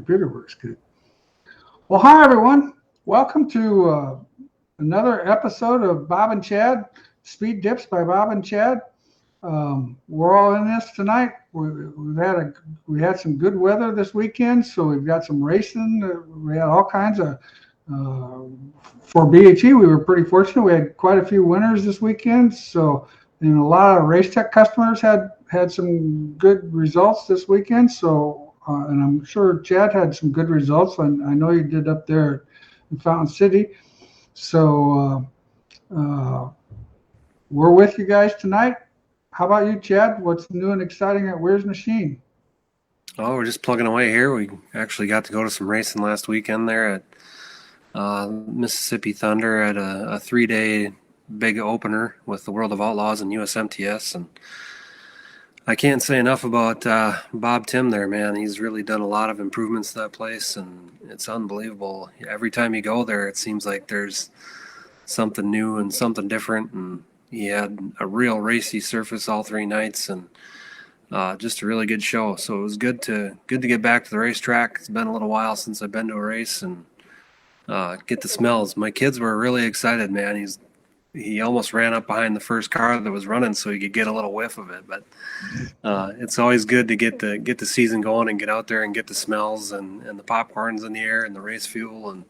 computer works good. Well, hi, everyone. Welcome to another episode of Bob and Chad, Speed Dips by Bob and Chad. We're all in this tonight. We had some good weather this weekend, so we've got some racing. We had all kinds of for BHE. We were pretty fortunate. We had quite a few winners this weekend, so a lot of race tech customers had some good results this weekend. So, and I'm sure Chad had some good results. And I know you did up there in Fountain City. So we're with you guys tonight. How about you, Chad? What's new and exciting at Weir's Machine? Oh, we're just plugging away here. We actually got to go to some racing last weekend there at Mississippi Thunder at a 3-day big opener with the World of Outlaws and USMTS. And I can't say enough about Bob Tim there, man. He's really done a lot of improvements to that place, and it's unbelievable. Every time you go there, it seems like there's something new and something different. And he had a real racy surface all 3 nights, and just a really good show. So it was good to get back to the racetrack. It's been a little while since I've been to a race and get the smells. My kids were really excited, man. He almost ran up behind the first car that was running so he could get a little whiff of it. But it's always good to get the season going and get out there and get the smells and the popcorns in the air and the race fuel. And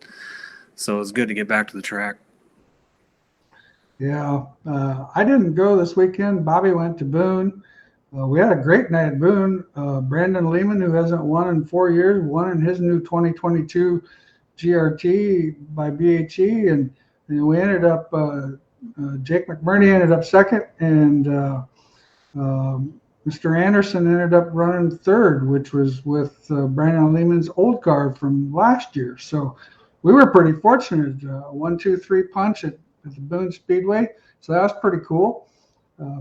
so it's good to get back to the track. Yeah, I didn't go this weekend. Bobby went to Boone. We had a great night at Boone. Brandon Lehman, who hasn't won in 4 years, won in his new 2022 GRT by BHE, and we ended up. Jake McBurney ended up second, and Mr. Anderson ended up running third, which was with Brandon Lehman's old car from last year. So we were pretty fortunate. 1, 2, 3 punch at the Boone Speedway. So that was pretty cool.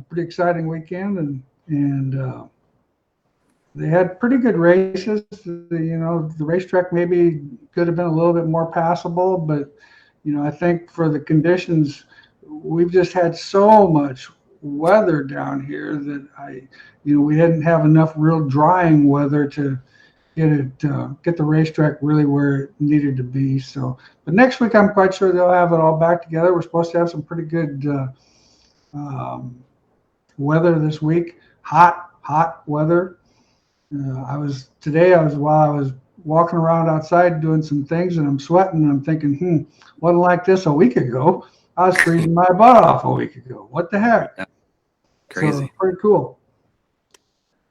Pretty exciting weekend, and they had pretty good races. The racetrack maybe could have been a little bit more passable, but I think for the conditions, we've just had so much weather down here that we didn't have enough real drying weather to get the racetrack really where it needed to be. So, but next week I'm quite sure they'll have it all back together. We're supposed to have some pretty good weather this week. Hot weather. While I was walking around outside doing some things, and I'm sweating, and I'm thinking, wasn't like this a week ago. I was freezing my butt off a week ago. What the heck? Yeah. Crazy. So, pretty cool.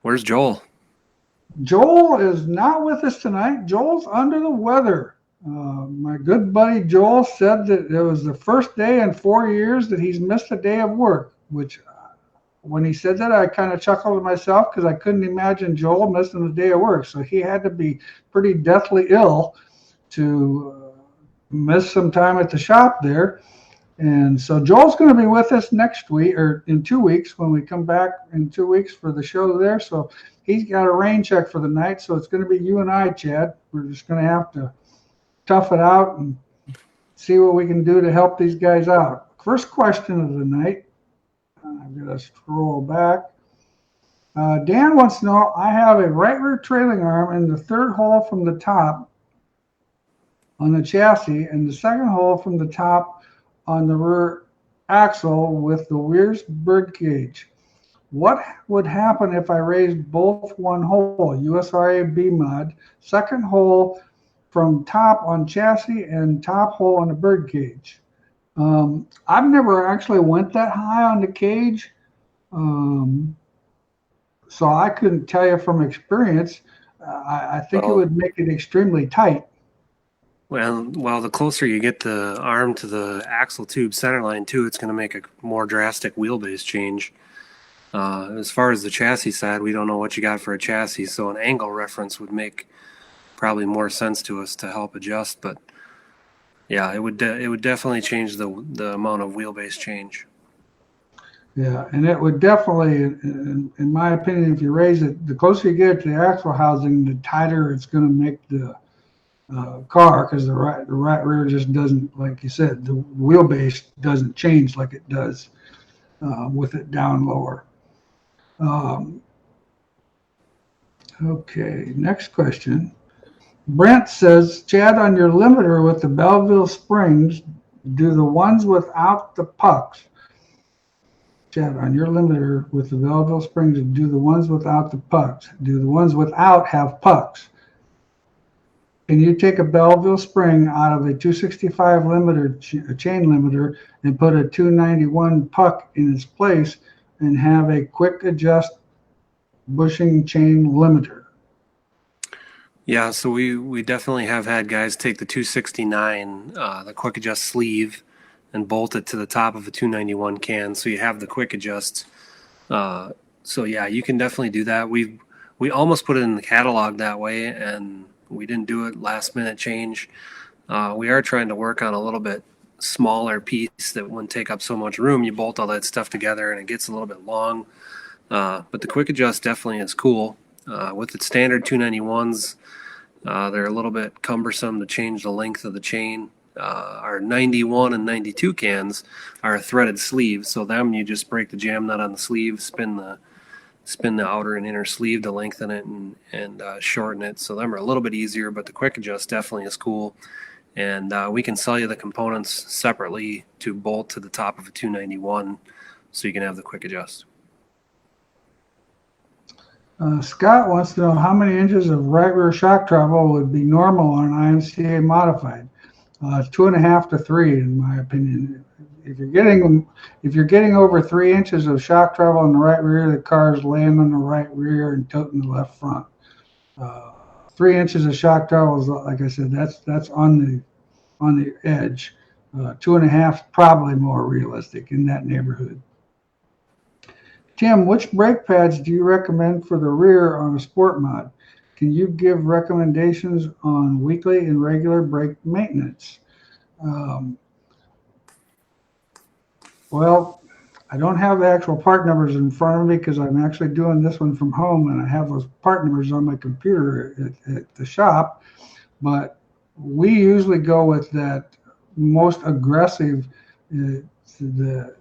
Where's Joel? Joel is not with us tonight. Joel's under the weather. My good buddy Joel said that it was the first day in 4 years that he's missed a day of work, which when he said that, I kind of chuckled to myself because I couldn't imagine Joel missing a day of work. So he had to be pretty deathly ill to miss some time at the shop there. And so Joel's going to be with us next week, or in 2 weeks, when we come back in 2 weeks for the show there. So he's got a rain check for the night. So it's going to be you and I, Chad. We're just going to have to tough it out and see what we can do to help these guys out. First question of the night. I'm going to scroll back. Dan wants to know, I have a right rear trailing arm in the third hole from the top on the chassis and the second hole from the top on the rear axle with the Weir's bird cage. What would happen if I raised both one hole, USRA B mod, second hole from top on chassis and top hole on the bird cage? I've never actually went that high on the cage, so I couldn't tell you from experience. I think it would make it extremely tight. Well, the closer you get the arm to the axle tube centerline too, it's going to make a more drastic wheelbase change. As far as the chassis side, we don't know what you got for a chassis, so an angle reference would make probably more sense to us to help adjust. But yeah, it would definitely change the amount of wheelbase change. Yeah, and it would definitely, in my opinion, if you raise it, the closer you get to the axle housing, the tighter it's going to make the car, because the right rear just doesn't, like you said, the wheelbase doesn't change like it does with it down lower. Okay, next question. Brent says, Chad, on your limiter with the Belleville springs, do the ones without the pucks. Chad, on your limiter with the Belleville springs, do the ones without the pucks. Do the ones without have pucks? Can you take a Belleville spring out of a 265 limiter, chain limiter, and put a 291 puck in its place and have a quick adjust bushing chain limiter? Yeah, so we definitely have had guys take the 269, the quick adjust sleeve, and bolt it to the top of a 291 can, so you have the quick adjust. So yeah, you can definitely do that. We almost put it in the catalog that way, and we didn't do it. Last minute change. We are trying to work on a little bit smaller piece that wouldn't take up so much room. You bolt all that stuff together, and it gets a little bit long. But the quick adjust definitely is cool. With its standard 291s, they're a little bit cumbersome to change the length of the chain. Our 91 and 92 cans are a threaded sleeve, so them you just break the jam nut on the sleeve, spin the outer and inner sleeve to lengthen it and shorten it. So them are a little bit easier, but the quick adjust definitely is cool. And we can sell you the components separately to bolt to the top of a 291, so you can have the quick adjust. Scott wants to know how many inches of right rear shock travel would be normal on an IMCA modified. 2.5 to 3, in my opinion. If you're getting over 3 inches of shock travel in the right rear, the car's laying on the right rear and tilting the left front. 3 inches of shock travel is, like I said, that's on the edge. 2.5 probably more realistic in that neighborhood. Tim, which brake pads do you recommend for the rear on a sport mod? Can you give recommendations on weekly and regular brake maintenance? Well, I don't have the actual part numbers in front of me because I'm actually doing this one from home and I have those part numbers on my computer at the shop. But we usually go with that most aggressive, the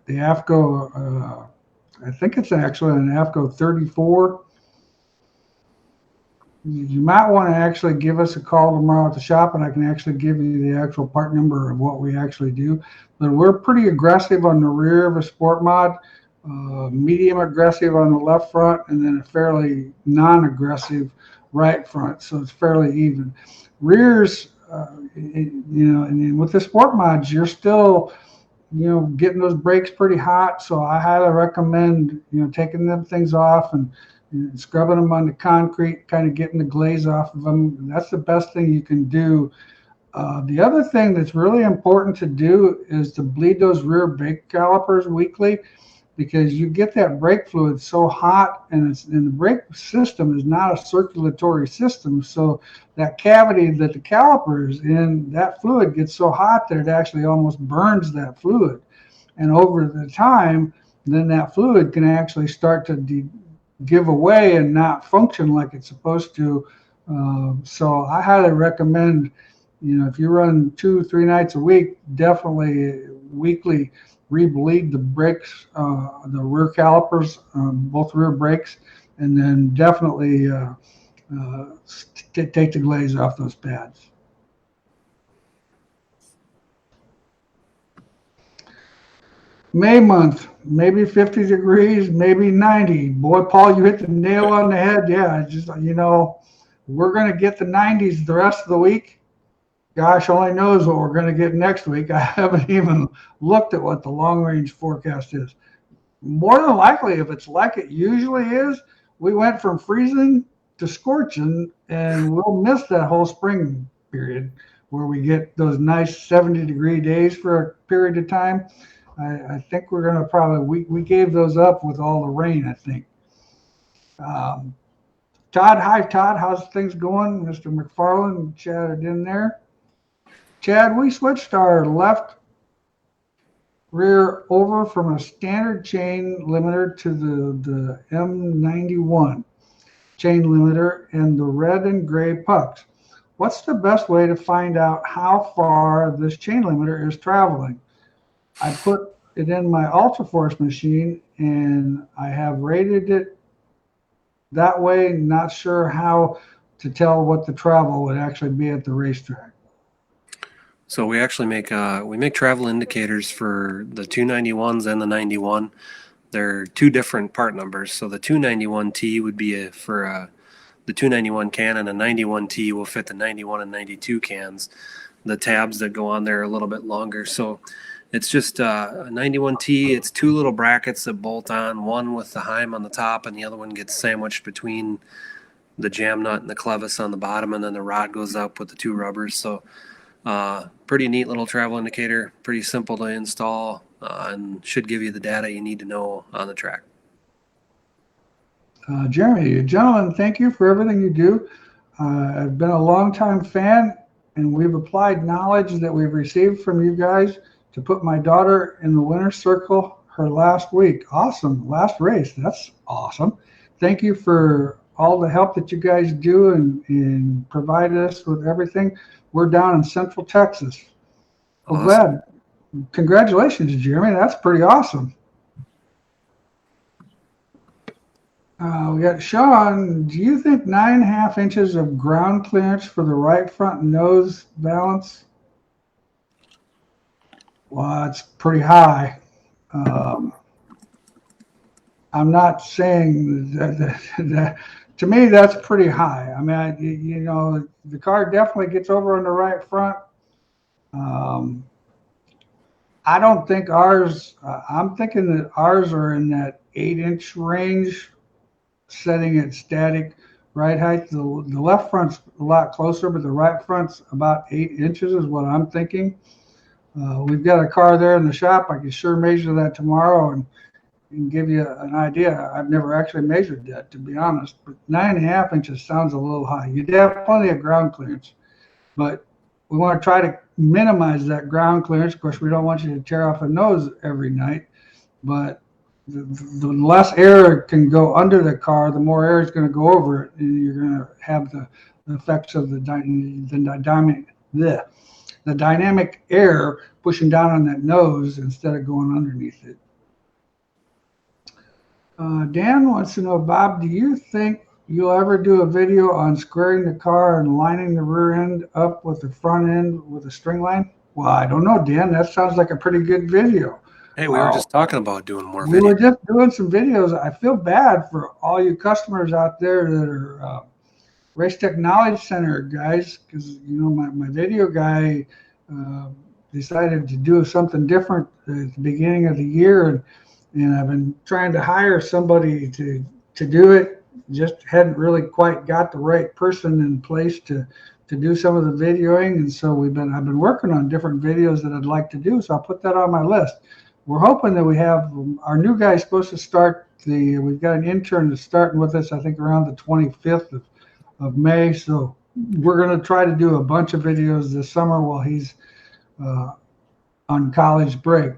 AFCO. I think it's actually an AFCO 34. You might want to actually give us a call tomorrow at the shop and I can actually give you the actual part number of what we actually do. But we're pretty aggressive on the rear of a sport mod, medium aggressive on the left front, and then a fairly non-aggressive right front. So it's fairly even. Rears, and with the sport mods, you're still getting those brakes pretty hot. So I highly recommend, taking them things off and scrubbing them on the concrete, kind of getting the glaze off of them. That's the best thing you can do. The other thing that's really important to do is to bleed those rear brake calipers weekly, because you get that brake fluid so hot, and the brake system is not a circulatory system. So that cavity that the caliper is in, that fluid gets so hot that it actually almost burns that fluid. And over the time, then that fluid can actually start to give away and not function like it's supposed to. So I highly recommend, if you run 2-3 nights a week, definitely weekly re-bleed the brakes, the rear calipers, both rear brakes, and then definitely take the glaze off those pads. May month, maybe 50 degrees, maybe 90. Boy, Paul, you hit the nail on the head. Yeah, just, we're going to get the 90s the rest of the week. Gosh only knows what we're going to get next week. I haven't even looked at what the long range forecast is. More than likely, if it's like it usually is, we went from freezing to scorching, and we'll miss that whole spring period where we get those nice 70-degree days for a period of time. I think we're going to probably, we gave those up with all the rain, I think. Todd, hi, Todd. How's things going? Mr. McFarland chatted in there. Chad, we switched our left rear over from a standard chain limiter to the M91 chain limiter and the red and gray pucks. What's the best way to find out how far this chain limiter is traveling? I put it in my Ultraforce machine and I have rated it that way. Not sure how to tell what the travel would actually be at the racetrack? So we actually make travel indicators for the 291s and the 91. They're two different part numbers. So the 291T would be for the 291 can, and a 91T will fit the 91 and 92 cans. The tabs that go on there are a little bit longer. So it's just a 91T. It's two little brackets that bolt on, one with the Heim on the top, and the other one gets sandwiched between the jam nut and the clevis on the bottom, and then the rod goes up with the two rubbers. So pretty neat little travel indicator, pretty simple to install, and should give you the data you need to know on the track. Jeremy, gentlemen, thank you for everything you do. I've been a longtime fan, and we've applied knowledge that we've received from you guys to put my daughter in the winner's circle her last week. Awesome. Last race. That's awesome. Thank you for all the help that you guys do and provide us with everything. We're down in Central Texas. Well, Awesome. glad. Congratulations, Jeremy. That's pretty awesome. We got Sean. Do you think 9.5 inches of ground clearance for the right front nose balance? Well, it's pretty high. I'm not saying that to me, that's pretty high. I mean, the car definitely gets over on the right front. I don't think ours, I'm thinking that ours are in that 8-inch range, setting it static right height. The left front's a lot closer, but the right front's about 8 inches is what I'm thinking. We've got a car there in the shop. I can sure measure that tomorrow and give you an idea. I've never actually measured that, to be honest, but 9.5 inches sounds a little high. You have plenty of ground clearance, but we want to try to minimize that ground clearance. Of course, we don't want you to tear off a nose every night, but the less air can go under the car, the more air is going to go over it, and you're going to have the effects of the dynamic air pushing down on that nose instead of going underneath it. Dan wants to know, Bob, do you think you'll ever do a video on squaring the car and lining the rear end up with the front end with a string line? Well, I don't know, Dan. That sounds like a pretty good video. Hey, we were just talking about doing more videos. We were just doing some videos. I feel bad for all you customers out there that are Race Tech Knowledge Center guys, because my video guy decided to do something different at the beginning of the year, and I've been trying to hire somebody to do it. Just hadn't really quite got the right person in place to do some of the videoing, and so I've been working on different videos that I'd like to do. So I'll put that on my list. We're hoping that we have our new guy supposed to start we've got an intern that's starting with us, I think around the 25th of May. So we're going to try to do a bunch of videos this summer while he's on college break.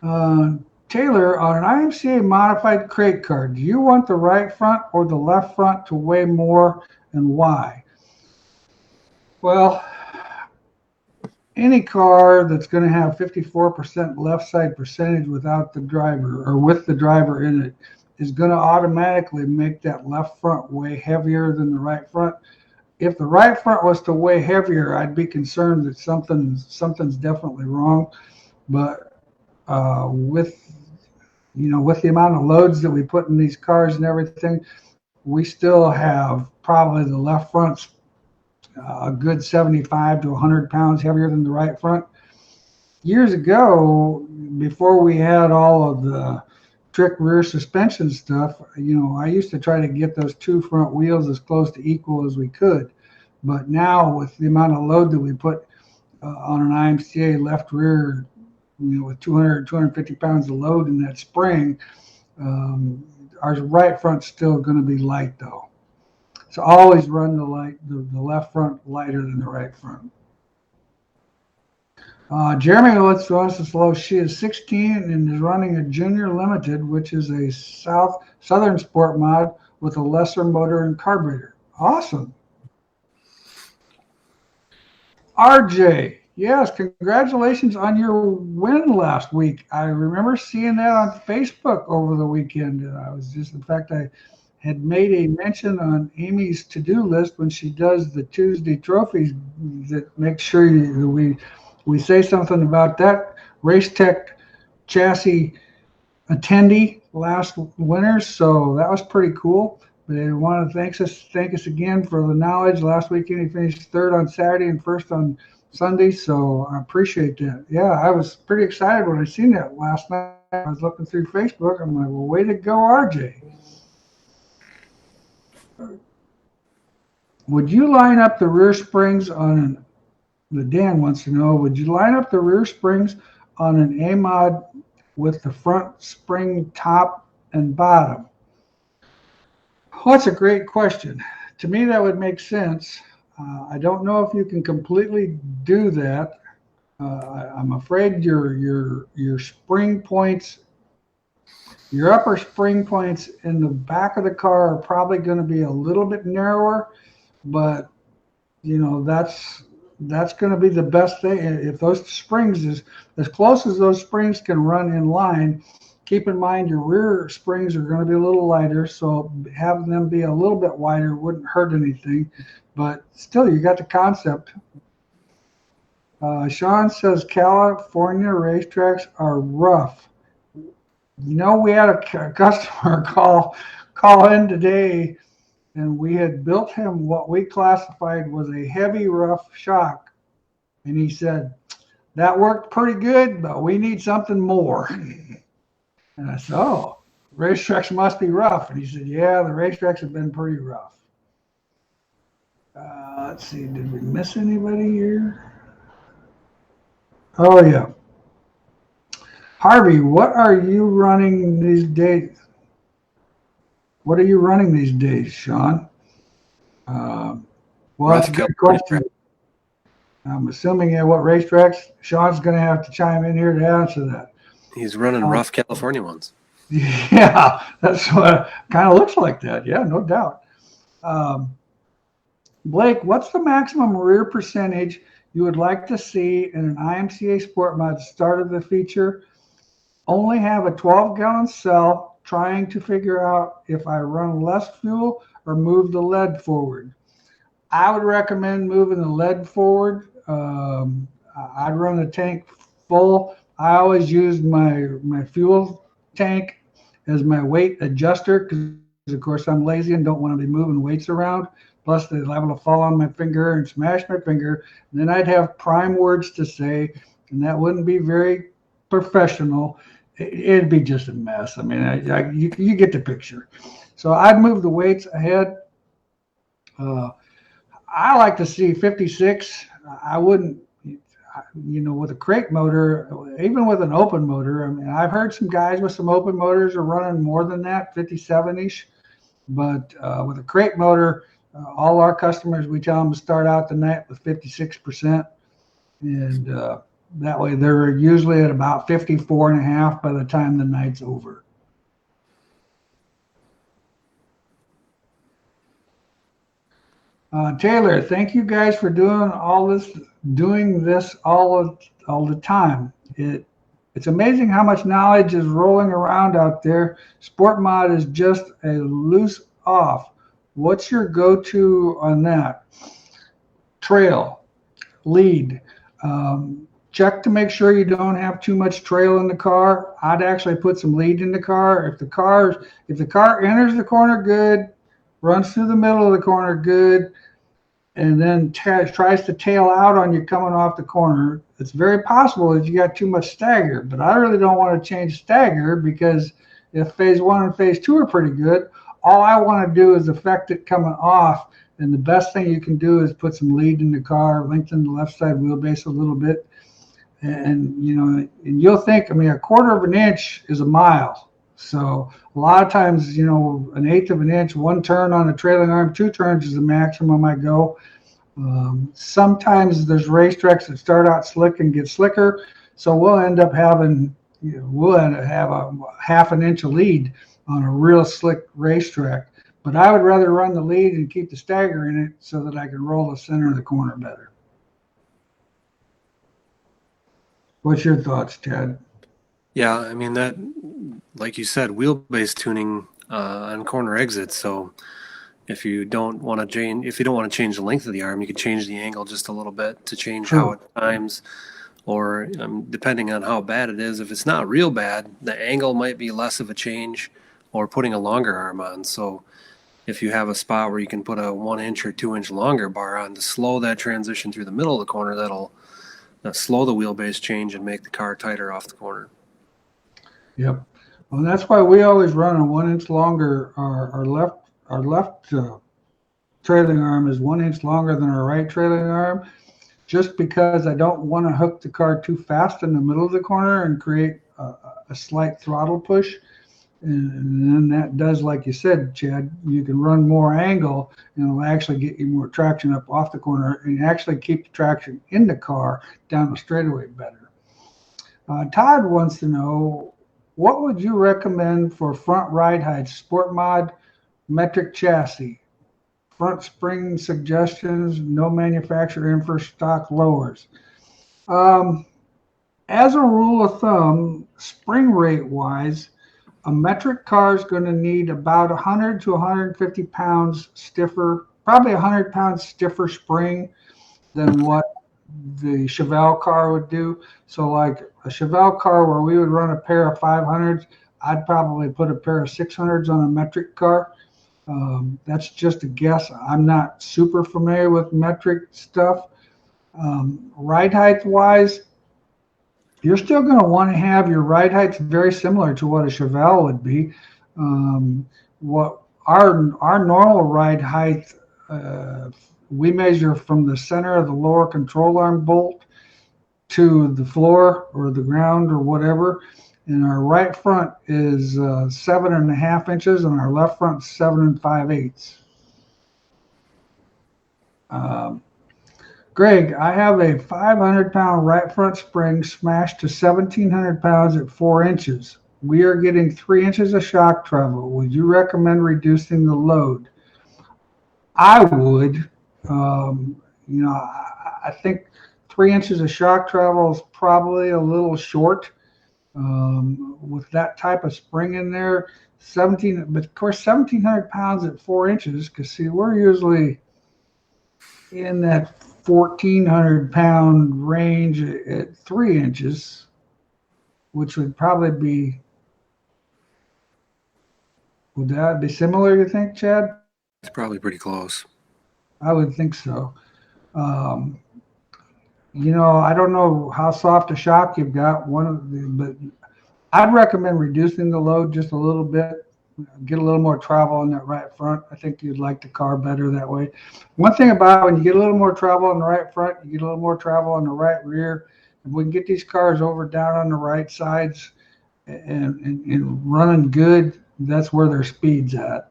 Taylor, on an IMCA modified crate car, do you want the right front or the left front to weigh more, and why? Well, any car that's going to have 54% left side percentage without the driver or with the driver in it is going to automatically make that left front weigh heavier than the right front. If the right front was to weigh heavier, I'd be concerned that something's definitely wrong. But with the amount of loads that we put in these cars and everything, we still have probably the left front's a good 75 to 100 pounds heavier than the right front. Years ago, before we had all of the trick rear suspension stuff, I used to try to get those two front wheels as close to equal as we could. But now with the amount of load that we put on an IMCA left rear, with 250 pounds of load in that spring, our right front's still going to be light though. So always run the left front lighter than the right front. Jeremy wants us to know she is 16 and is running a Junior Limited, which is a Southern Sport mod with a lesser motor and carburetor. Awesome. RJ, yes, congratulations on your win last week. I remember seeing that on Facebook over the weekend. In fact, I had made a mention on Amy's to-do list when she does the Tuesday trophies that make sure we say something about that Race Tech chassis attendee last winter. So that was pretty cool. They want to thank us again for the knowledge. Last weekend he finished third on Saturday and first on Sunday, so I appreciate that. Yeah, I was pretty excited when I seen that last night. I was looking through Facebook. I'm like, well, way to go, RJ. Would you line up the rear springs the Dan wants to know, would you line up the rear springs on an A-Mod with the front spring top and bottom? Well, that's a great question. To me, that would make sense. I don't know if you can completely do that. I'm afraid your spring points, your upper spring points in the back of the car are probably going to be a little bit narrower, but that's going to be the best thing. If those springs is as close as those springs can run in line, keep in mind your rear springs are going to be a little lighter, so having them be a little bit wider wouldn't hurt anything, but still you got the concept. Sean says California racetracks are rough. We had a customer call in today, and we had built him what we classified was a heavy rough shock. And he said, that worked pretty good, but we need something more. And I said, oh, racetracks must be rough. And he said, yeah, the racetracks have been pretty rough. Let's see, did we miss anybody here? Oh, yeah. Harvey, what are you running these days? What are you running these days, Sean? Well, that's a good question. I'm assuming what racetracks. Sean's going to have to chime in here to answer that. He's running rough California ones. Yeah, that's what kind of looks like that. Yeah, no doubt. Blake, what's the maximum rear percentage you would like to see in an IMCA Sport Mod start of the feature? Only have a 12-gallon cell, trying to figure out if I run less fuel or move the lead forward. I would recommend moving the lead forward. I'd run the tank full. I always use my fuel tank as my weight adjuster because, of course, I'm lazy and don't want to be moving weights around. Plus, they're liable to fall on my finger and smash my finger. And then I'd have prime words to say, and that wouldn't be very professional. It'd be just a mess. I mean, you get the picture. So I'd move the weights ahead. I like to see 56. I wouldn't, with a crate motor, even with an open motor. I mean, I've heard some guys with some open motors are running more than that, 57-ish. But with a crate motor, all our customers, we tell them to start out the night with 56%. And that way they're usually at about 54.5 by the time the night's over. Taylor, thank you guys for doing this all the time. It's amazing how much knowledge is rolling around out there. Sport Mod is just a loose off. What's your go-to on that? Trail, lead. Check to make sure you don't have too much trail in the car. I'd actually put some lead in the car. If the car enters the corner good, runs through the middle of the corner good, and then tries to tail out on you coming off the corner, it's very possible that you got too much stagger. But I really don't want to change stagger, because if phase 1 and phase 2 are pretty good, all I want to do is affect it coming off. And the best thing you can do is put some lead in the car, lengthen the left side wheelbase a little bit. And you'll think, a 1/4 of an inch is a mile. So a lot of times, 1/8 of an inch, 1 turn on the trailing arm, 2 turns is the maximum I go. Sometimes there's racetracks that start out slick and get slicker. So we'll end up having, have a 1/2 inch of lead on a real slick racetrack. But I would rather run the lead and keep the stagger in it so that I can roll the center of the corner better. What's your thoughts, Ted? Yeah, that, like you said, wheelbase tuning on corner exits. So if you don't want to change the length of the arm, you could change the angle just a little bit to change how True. it times, or depending on how bad it is. If it's not real bad, the angle might be less of a change, or putting a longer arm on. So if you have a spot where you can put a 1 inch or 2 inch longer bar on to slow that transition through the middle of the corner, that'll slow the wheelbase change and make the car tighter off the corner. Yep. Well, that's why we always run a 1 inch longer. Our left trailing arm is 1 inch longer than our right trailing arm, just because I don't want to hook the car too fast in the middle of the corner and create a slight throttle push. And then that does, like you said, Chad, you can run more angle and it'll actually get you more traction up off the corner and actually keep the traction in the car down the straightaway better. Todd wants to know, what would you recommend for front ride heights, sport mod, metric chassis? Front spring suggestions, no manufacturer in for stock lowers. As a rule of thumb, spring rate wise, a metric car is going to need about 100 to 150 pounds stiffer, probably 100 pounds stiffer spring than what the Chevelle car would do. So like a Chevelle car where we would run a pair of 500s, I'd probably put a pair of 600s on a metric car. That's just a guess. I'm not super familiar with metric stuff. Ride height wise, you're still going to want to have your ride heights very similar to what a Chevelle would be. What our normal ride height, we measure from the center of the lower control arm bolt to the floor or the ground or whatever. And our right front is 7.5 inches, and our left front 7 5/8. Greg, I have a 500-pound right front spring smashed to 1,700 pounds at 4 inches. We are getting 3 inches of shock travel. Would you recommend reducing the load? I would. I think 3 inches of shock travel is probably a little short. With that type of spring in there, but of course 1,700 pounds at 4 inches, because see, we're usually in that 1,400 pound range at 3 inches, which would probably be, would that be similar, you think, Chad? It's probably pretty close. I would think so. I don't know how soft a shock you've got, but I'd recommend reducing the load just a little bit, get a little more travel on that right front. I think you'd like the car better that way. One thing about when you get a little more travel on the right front, you get a little more travel on the right rear. If we can get these cars over down on the right sides and running good, that's where their speed's at.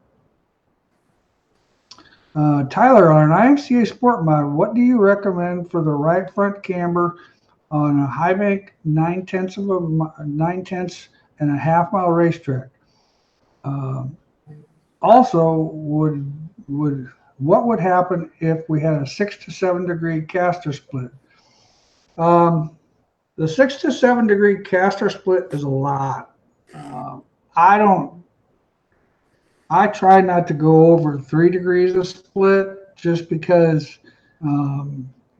Tyler, on an IMCA Sport Mod, what do you recommend for the right front camber on a high bank 9/10 and a half mile racetrack? Also, what would happen if we had a 6 to 7 degree caster split? The 6 to 7 degree caster split is a lot. I try not to go over 3 degrees of split, just because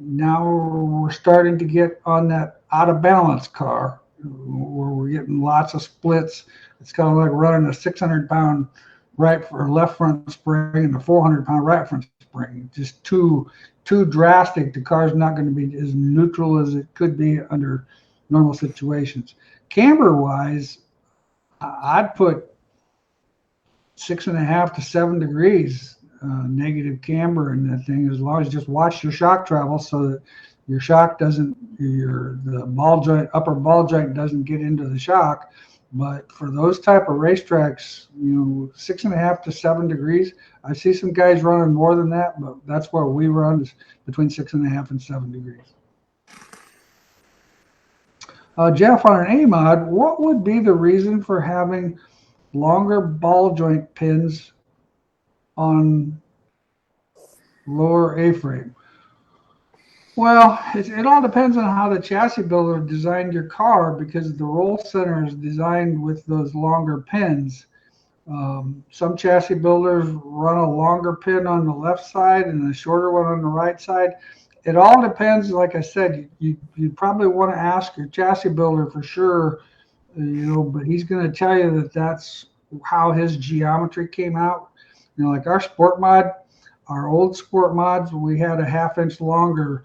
now we're starting to get on that out of balance car where we're getting lots of splits. It's kind of like running a 600-pound right or left front spring and a 400-pound right front spring. Just too drastic. The car's not going to be as neutral as it could be under normal situations. Camber wise, I'd put 6.5 to 7 degrees negative camber in that thing, as long as you just watch your shock travel so that your shock doesn't, the ball joint, upper ball joint doesn't get into the shock. But for those type of racetracks, 6.5 to 7 degrees. I see some guys running more than that, but that's where we run, is between 6.5 and 7 degrees. Jeff, on an A-mod, what would be the reason for having longer ball joint pins on lower A-frame? Well, it all depends on how the chassis builder designed your car, because the roll center is designed with those longer pins. Some chassis builders run a longer pin on the left side and a shorter one on the right side. It all depends. Like I said, you probably want to ask your chassis builder for sure, but he's going to tell you that that's how his geometry came out. Like our sport mod, our old sport mods, we had a half-inch longer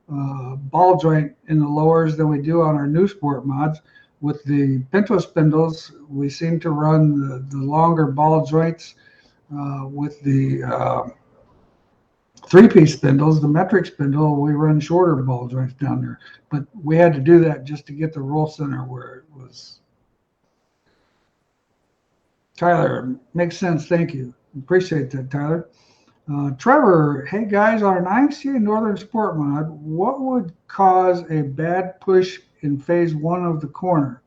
ball joint in the lowers than we do on our new sport mods. With the Pinto spindles, we seem to run the longer ball joints. With the three-piece spindles, the metric spindle, we run shorter ball joints down there. But we had to do that just to get the roll center where it was. Tyler, makes sense. Thank you. Appreciate that, Tyler. Trevor, hey guys, on an IMCA Northern Sport mod, what would cause a bad push in phase one of the corner?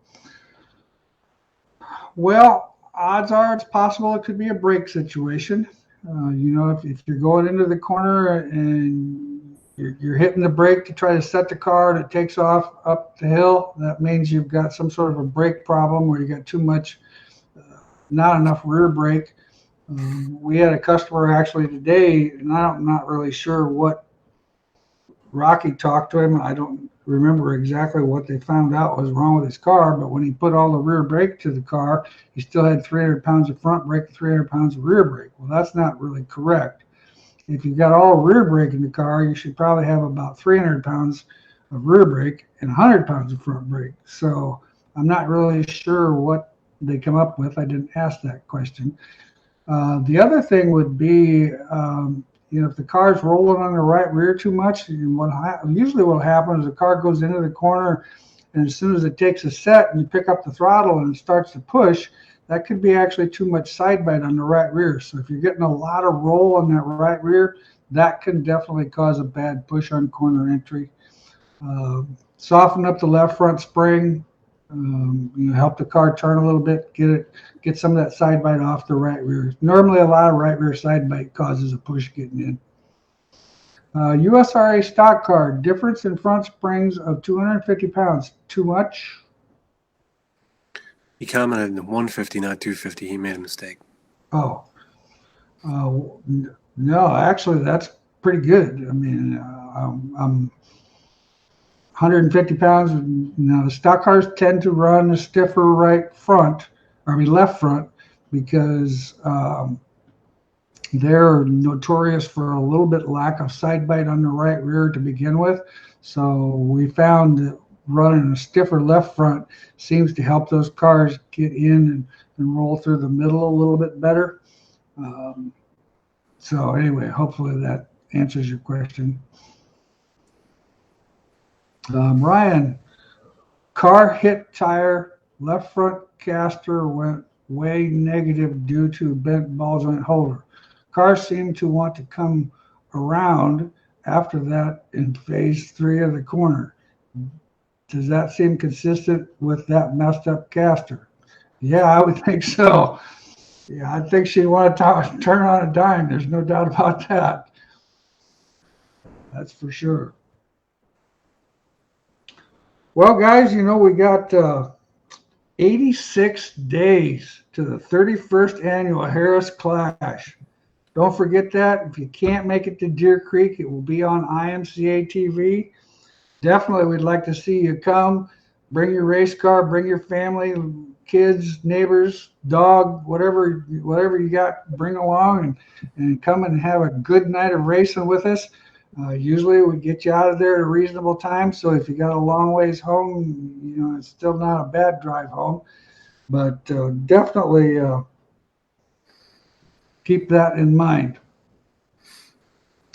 Well, odds are it's possible it could be a brake situation. If you're going into the corner and you're hitting the brake to try to set the car and it takes off up the hill, that means you've got some sort of a brake problem where you got too much, not enough rear brake. We had a customer actually today, and I'm not really sure what Rocky talked to him. I don't remember exactly what they found out was wrong with his car, but when he put all the rear brake to the car, he still had 300 pounds of front brake, 300 pounds of rear brake. Well, that's not really correct. If you've got all rear brake in the car, you should probably have about 300 pounds of rear brake and 100 pounds of front brake. So I'm not really sure what they come up with. I didn't ask that question. The other thing would be, if the car's rolling on the right rear too much, usually what will happen is the car goes into the corner, and as soon as it takes a set and you pick up the throttle and it starts to push, that could be actually too much side bite on the right rear. So if you're getting a lot of roll on that right rear, that can definitely cause a bad push on corner entry. Soften up the left front spring. Help the car turn a little bit, get some of that side bite off the right rear. Normally, a lot of right rear side bite causes a push getting in. USRA stock car, difference in front springs of 250 pounds. Too much? He commented 150, not 250. He made a mistake. Oh. No, actually, that's pretty good. I mean, I'm 150 pounds. Now, the stock cars tend to run a stiffer left front, because they're notorious for a little bit lack of side bite on the right rear to begin with. So we found that running a stiffer left front seems to help those cars get in and roll through the middle a little bit better. So anyway, hopefully that answers your question. Ryan, car hit tire, left front caster went way negative due to bent ball joint holder. Car seemed to want to come around after that in phase 3 of the corner. Does that seem consistent with that messed up caster? Yeah, I would think so. Yeah, I think she'd want to turn on a dime. There's no doubt about that. That's for sure. Well, guys, we got 86 days to the 31st annual Harris Clash. Don't forget that. If you can't make it to Deer Creek, it will be on IMCA TV. Definitely, we'd like to see you come. Bring your race car, bring your family, kids, neighbors, dog, whatever you got, bring along and come and have a good night of racing with us. Usually we get you out of there at a reasonable time. So if you got a long ways home, it's still not a bad drive home. But definitely keep that in mind.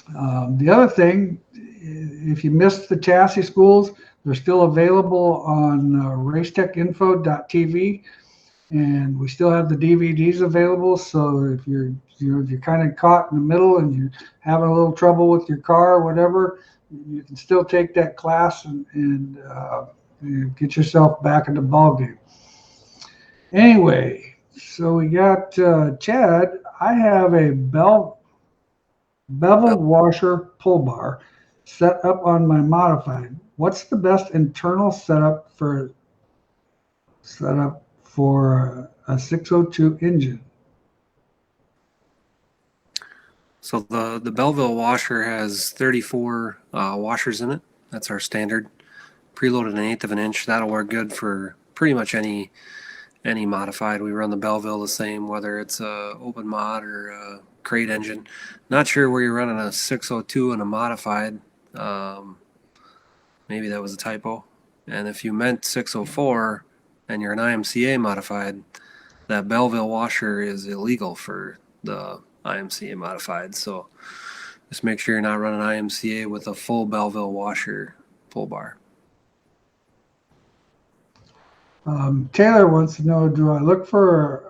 The other thing, if you missed the chassis schools, they're still available on racetechinfo.tv, and we still have the DVDs available. So if you're kind of caught in the middle and you're having a little trouble with your car or whatever, you can still take that class and get yourself back in the ball game. Anyway, so we got Chad. I have a beveled washer pull bar set up on my modified. What's the best internal setup for a 602 engine? So the Belleville washer has 34 washers in it. That's our standard. Preloaded an eighth of an inch. That'll work good for pretty much any modified. We run the Belleville the same, whether it's a open mod or a crate engine. Not sure where you're running a 602 and a modified. Maybe that was a typo. And if you meant 604 and you're an IMCA modified, that Belleville washer is illegal for the IMCA modified. So just make sure you're not running IMCA with a full Belleville washer pull bar. Taylor wants to know, do I look for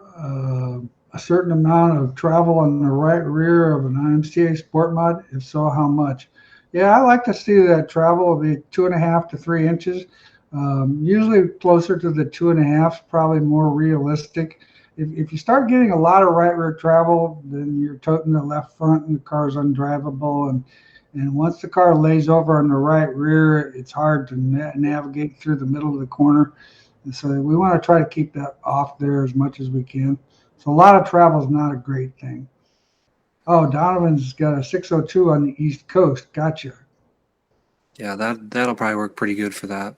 a certain amount of travel on the right rear of an IMCA Sport Mod? If so, how much? Yeah, I like to see that travel be 2.5 to 3 inches. Usually closer to the 2.5 is probably more realistic. If you start getting a lot of right rear travel, then you're toting the left front and the car's undrivable. And once the car lays over on the right rear, it's hard to navigate through the middle of the corner. And so we want to try to keep that off there as much as we can. So a lot of travel is not a great thing. Oh, Donovan's got a 602 on the East Coast. Gotcha. Yeah, that'll probably work pretty good for that.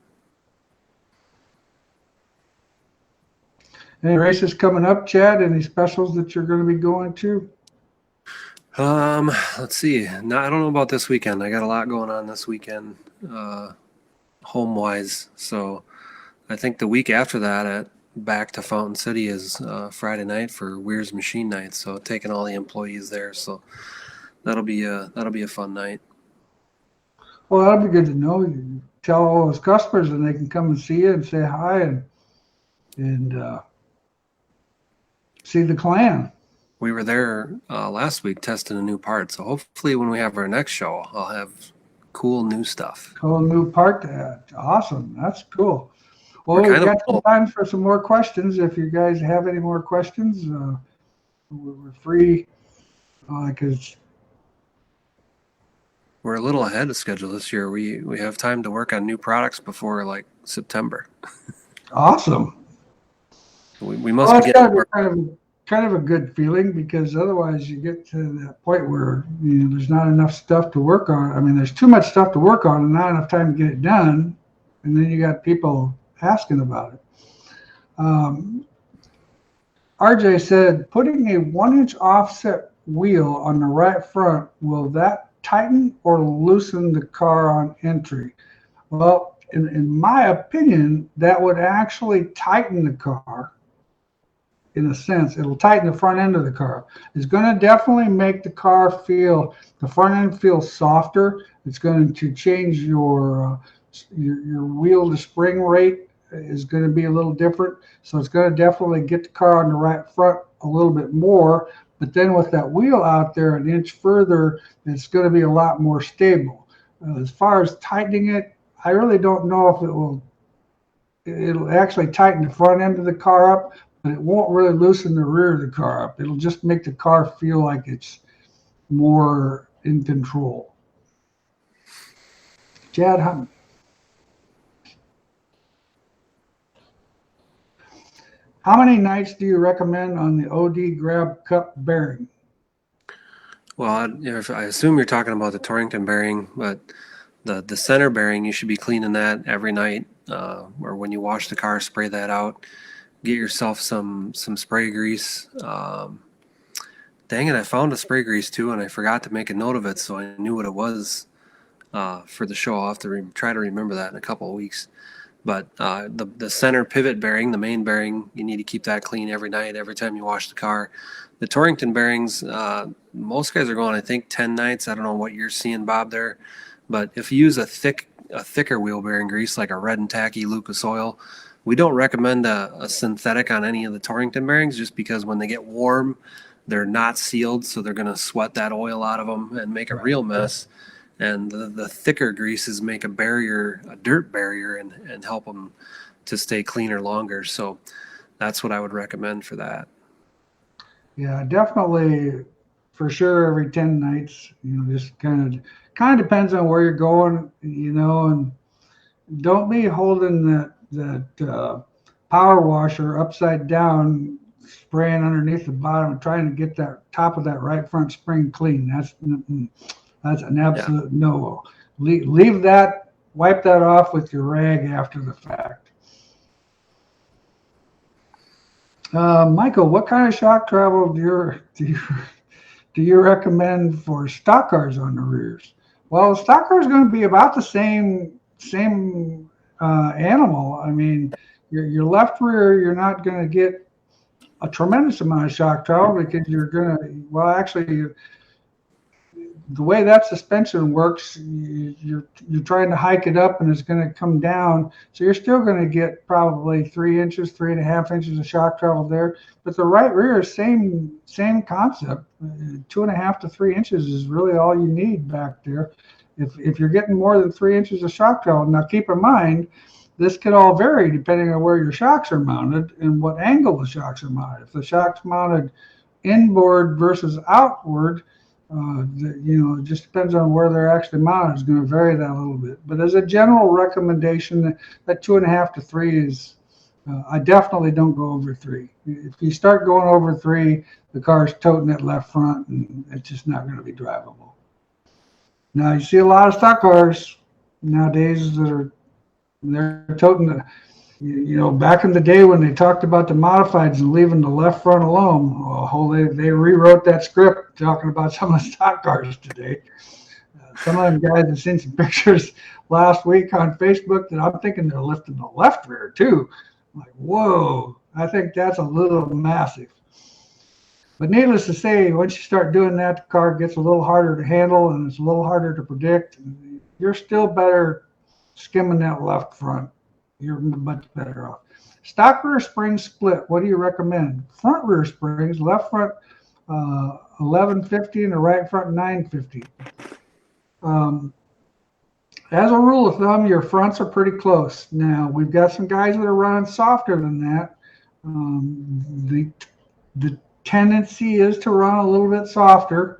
Any races coming up, Chad? Any specials that you're going to be going to? Let's see. No, I don't know about this weekend. I got a lot going on this weekend, home wise. So I think the week after that, back to Fountain City is Friday night for Weir's Machine Night. So taking all the employees there. So that'll be a fun night. Well, that'll be good to know. You tell all those customers, and they can come and see you and say hi and see the clan. We were there last week testing a new part. So hopefully when we have our next show, I'll have cool new stuff. Cool new part to add. Awesome. That's cool. Well, we've got some time for some more questions. If you guys have any more questions, we're free because we're a little ahead of schedule this year. We have time to work on new products before like September. Awesome. We must be getting kind of a good feeling, because otherwise you get to that point where there's not enough stuff to work on. I mean, there's too much stuff to work on and not enough time to get it done, and then you got people asking about it. RJ said, putting a 1-inch offset wheel on the right front, will that tighten or loosen the car on entry? Well, in my opinion, that would actually tighten the car. In a sense, it'll tighten the front end of the car. It's going to definitely make the front end feel softer. It's going to change your wheel to spring rate is going to be a little different. So it's going to definitely get the car on the right front a little bit more. But then with that wheel out there an inch further, it's going to be a lot more stable. As far as tightening it, I really don't know if it'll actually tighten the front end of the car up, but it won't really loosen the rear of the car up. It'll just make the car feel like it's more in control. Chad, how many nights do you recommend on the OD grab cup bearing? Well, I assume you're talking about the Torrington bearing, but the center bearing, you should be cleaning that every night, or when you wash the car, spray that out. Get yourself some spray grease. Dang it, I found a spray grease too, and I forgot to make a note of it, so I knew what it was for the show. I'll have to try to remember that in a couple of weeks. But the center pivot bearing, the main bearing, you need to keep that clean every night, every time you wash the car. The Torrington bearings, most guys are going, I think, 10 nights. I don't know what you're seeing, Bob, there. But if you use a thicker wheel bearing grease, like a red and tacky Lucas oil, we don't recommend a synthetic on any of the Torrington bearings, just because when they get warm, they're not sealed, so they're going to sweat that oil out of them and make a real mess. And the thicker greases make a dirt barrier, and help them to stay cleaner longer. So that's what I would recommend for that. Yeah, definitely, for sure, every 10 nights. Just kind of depends on where you're going, and don't be holding that power washer upside down spraying underneath the bottom and trying to get that top of that right front spring clean. That's an Yeah. absolute no. Leave that, wipe that off with your rag after the fact. Michael, what kind of shock travel do you recommend for stock cars on the rears? Well, stock car is going to be about the same animal. I mean, your left rear, you're not going to get a tremendous amount of shock travel because you're going to, well, actually, the way that suspension works, you're trying to hike it up and it's going to come down. So you're still going to get probably 3 inches, 3.5 inches of shock travel there. But the right rear, same concept. 2.5 to 3 inches is really all you need back there. If you're getting more than 3 inches of shock travel, now keep in mind, this could all vary depending on where your shocks are mounted and what angle the shocks are mounted. If the shocks mounted inboard versus outward, it just depends on where they're actually mounted. It's going to vary that a little bit. But as a general recommendation, that 2.5 to 3 is, I definitely don't go over 3. If you start going over 3, the car's toting that left front and it's just not going to be drivable. Now, you see a lot of stock cars nowadays they're toting back in the day when they talked about the modifieds and leaving the left front alone, they rewrote that script talking about some of the stock cars today. Some of them guys have seen some pictures last week on Facebook that I'm thinking they're lifting the left rear too. I'm like, whoa, I think that's a little massive. But needless to say, once you start doing that, the car gets a little harder to handle and it's a little harder to predict. You're still better skimming that left front. You're much better off. Stock rear spring split. What do you recommend? Front rear springs, left front 1150 and the right front 950. As a rule of thumb, your fronts are pretty close. Now, we've got some guys that are running softer than that. The tendency is to run a little bit softer.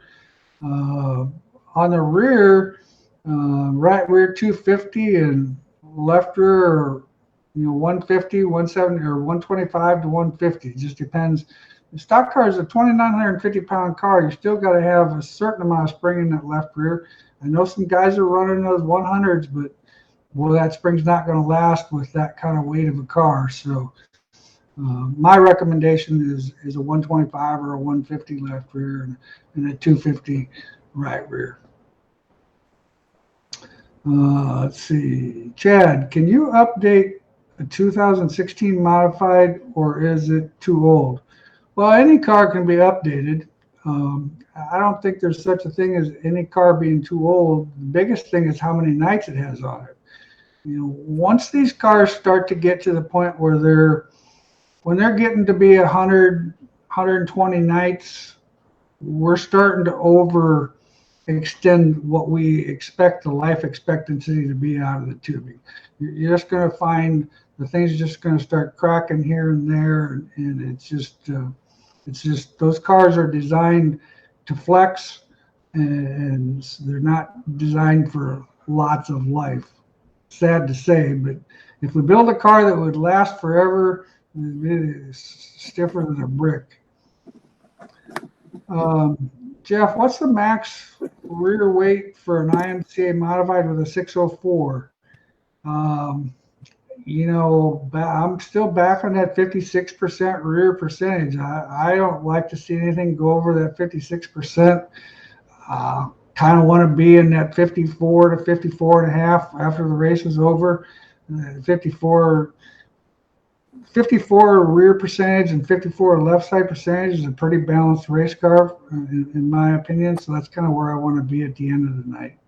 On the rear, right rear 250 and left rear 150, 170, or 125 to 150. It just depends. The stock car is a 2,950 pound car. You still got to have a certain amount of spring in that left rear. I know some guys are running those 100s, but that spring's not going to last with that kind of weight of a car. So my recommendation is a 125 or a 150 left rear and a 250 right rear. Let's see. Chad, can you update a 2016 modified or is it too old? Well, any car can be updated. I don't think there's such a thing as any car being too old. The biggest thing is how many nights it has on it. Once these cars start to get to the point where when they're getting to be 100, 120 nights, we're starting to overextend what we expect the life expectancy to be out of the tubing. You're just going to find the things just going to start cracking here and there, and it's just those cars are designed to flex, and they're not designed for lots of life. Sad to say, but if we build a car that would last forever, it is stiffer than a brick. Jeff, what's the max rear weight for an IMCA modified with a 604? I'm still back on that 56% rear percentage. I don't like to see anything go over that 56%. Kind of want to be in that 54 to 54 and a half after the race is over. 54 rear percentage and 54 left side percentage is a pretty balanced race car, in my opinion. So that's kind of where I want to be at the end of the night.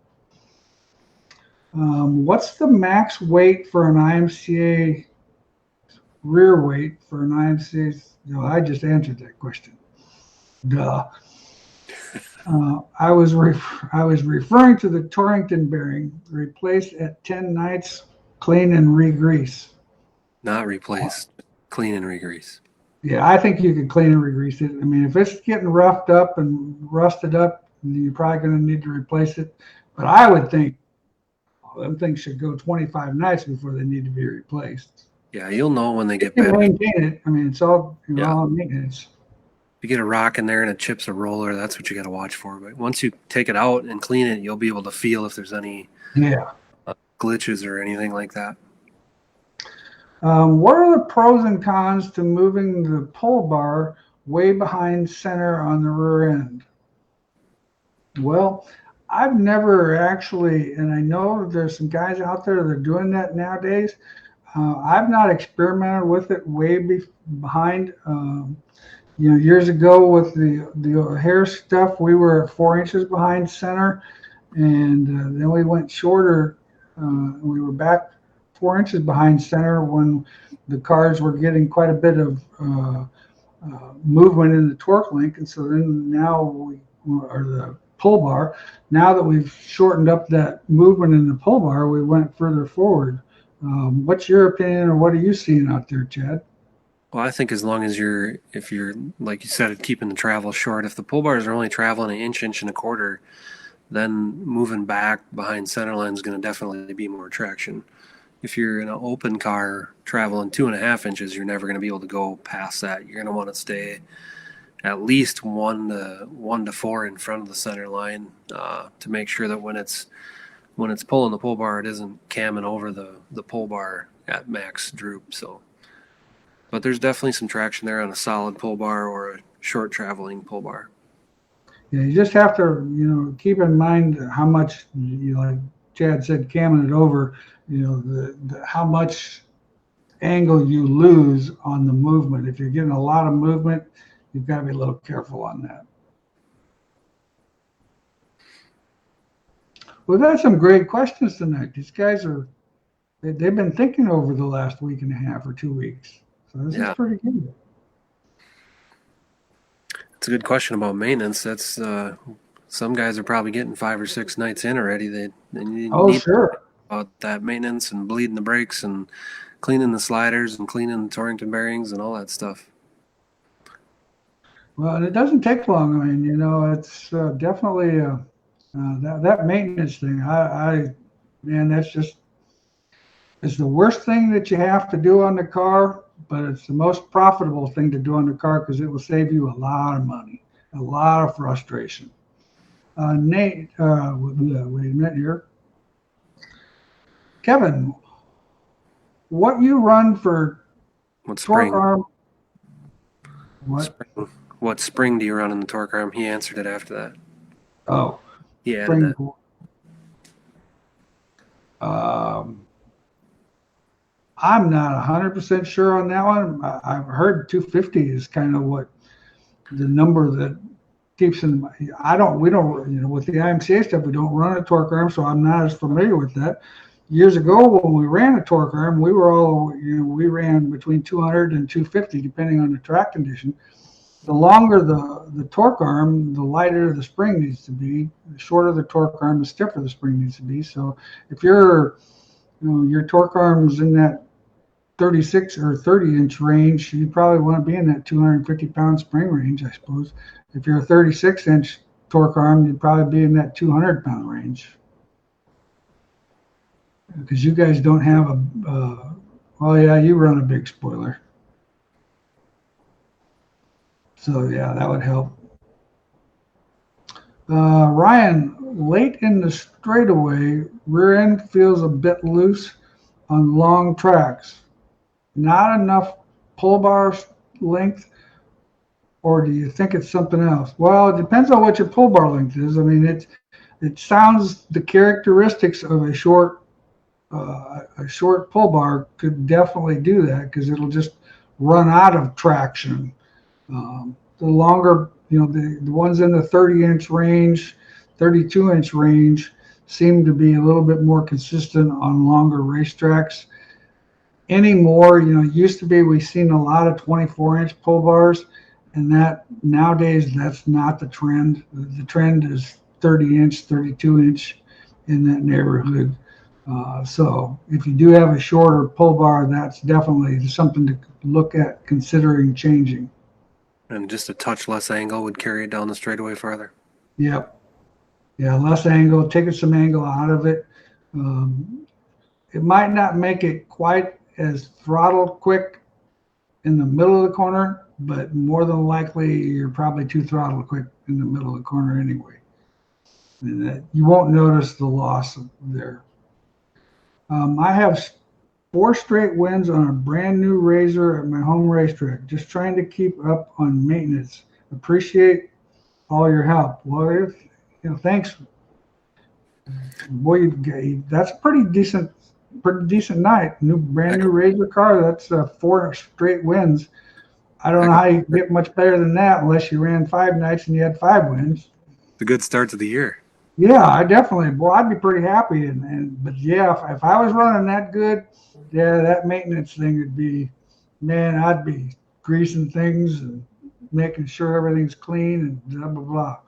What's the max weight for an IMCA rear weight for an IMCA? I just answered that question. Duh. I was referring to the Torrington bearing, replaced at 10 nights, clean and re-grease. Not replaced, clean and re-grease. Yeah, I think you can clean and re-grease it. I mean, if it's getting roughed up and rusted up, you're probably going to need to replace it. But I would think them things should go 25 nights before they need to be replaced. Yeah, you'll know when they get You can bad. maintain it. I mean, it's all, Yeah. all maintenance. If you get a rock in there and it chips a roller, that's what you got to watch for. But once you take it out and clean it, you'll be able to feel if there's any Yeah. glitches or anything like that. What are the pros and cons to moving the pull bar way behind center on the rear end? Well, I've never actually, and I know there's some guys out there that are doing that nowadays. I've not experimented with it behind. Years ago with the hair stuff, we were 4 inches behind center, and then we went shorter. We were back 4 inches behind center when the cars were getting quite a bit of movement in the torque link, and so then now or the pull bar. Now that we've shortened up that movement in the pull bar, we went further forward. What's your opinion, or what are you seeing out there, Chad? Well, I think as long as if you're, like you said, keeping the travel short, if the pull bars are only traveling an inch, inch and a quarter, then moving back behind center line is going to definitely be more traction. If you're in an open car traveling 2.5 inches, you're never going to be able to go past that. You're going to want to stay at least 1 to 4 in front of the center line to make sure that when it's pulling the pull bar, it isn't camming over the pull bar at max droop. So, but there's definitely some traction there on a solid pull bar or a short traveling pull bar. Yeah, you just have to, keep in mind how much, like Chad said, camming it over, how much angle you lose on the movement. If you're getting a lot of movement, you've got to be a little careful on that. We've had some great questions tonight. These guys they've been thinking over the last week and a half or 2 weeks. So this is pretty good. It's a good question about maintenance. That's some guys are probably getting 5 or 6 nights in already. They need sure. About that maintenance and bleeding the brakes and cleaning the sliders and cleaning the Torrington bearings and all that stuff. Well, and it doesn't take long. I mean, it's definitely that maintenance thing. Man, it's the worst thing that you have to do on the car, but it's the most profitable thing to do on the car because it will save you a lot of money, a lot of frustration. Nate, wait a minute here. Kevin, what you run for torque arm? What spring do you run in the torque arm? He answered it after that. Oh, yeah. I'm not 100% sure on that one. I've heard 250 is kind of what the number that keeps in. We don't, with the IMCA stuff, we don't run a torque arm, so I'm not as familiar with that. Years ago, when we ran a torque arm, we ran between 200 and 250, depending on the track condition. The longer the torque arm, the lighter the spring needs to be. The shorter the torque arm, the stiffer the spring needs to be. So if your torque arm's in that 36 or 30-inch range, you probably want to be in that 250-pound spring range, I suppose. If you're a 36-inch torque arm, you'd probably be in that 200-pound range. Because you guys don't have you run a big spoiler. So yeah, that would help. Ryan, late in the straightaway, rear end feels a bit loose on long tracks. Not enough pull bar length, or do you think it's something else? Well, it depends on what your pull bar length is. I mean, it sounds the characteristics of a short pull bar could definitely do that because it'll just run out of traction. The longer, the ones in the 30-inch range, 32-inch range seem to be a little bit more consistent on longer racetracks. Anymore, used to be we've seen a lot of 24-inch pull bars, and that nowadays that's not the trend. The trend is 30-inch, 32-inch in that neighborhood. So if you do have a shorter pull bar, that's definitely something to look at considering changing. And just a touch less angle would carry it down the straightaway farther. Yep. Yeah, less angle, taking some angle out of it. It might not make it quite as throttle quick in the middle of the corner, but more than likely you're probably too throttle quick in the middle of the corner anyway. And that you won't notice the loss there. I have 4 straight wins on a brand new Razor at my home racetrack. Just trying to keep up on maintenance. Appreciate all your help. Well, thanks. Boy, that's a pretty decent night. Brand new Razor car. That's 4 straight wins. I don't know how you get much better than that unless you ran 5 nights and you had 5 wins. It's a good start to the year. Yeah, I definitely. Boy, I'd be pretty happy. But yeah, if I was running that good, yeah, that maintenance thing would be, man, I'd be greasing things and making sure everything's clean and blah blah blah.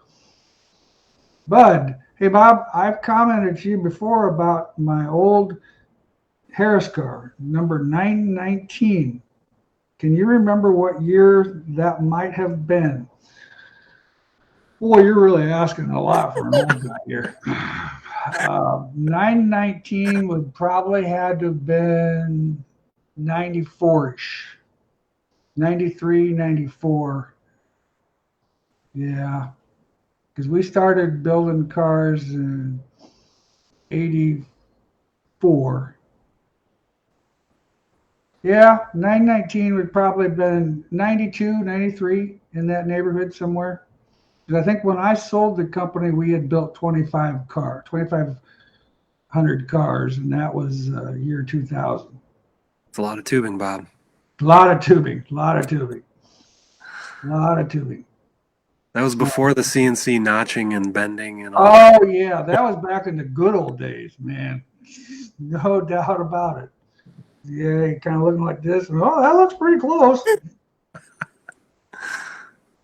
Bud, hey Bob, I've commented to you before about my old Harris car, number 919. Can you remember what year that might have been? Boy, you're really asking a lot for an old guy here. 919 would probably had to have been 94-ish. 93, 94. Yeah. Because we started building cars in 84. Yeah, 919 would probably have been 92, 93 in that neighborhood somewhere. Because I think when I sold the company, we had built 2,500 cars, and that was year 2000. It's a lot of tubing, Bob. A lot of tubing. That was before the CNC notching and bending and all. Oh, yeah, that was back in the good old days, man. No doubt about it. Yeah, kind of looking like this. Oh, that looks pretty close.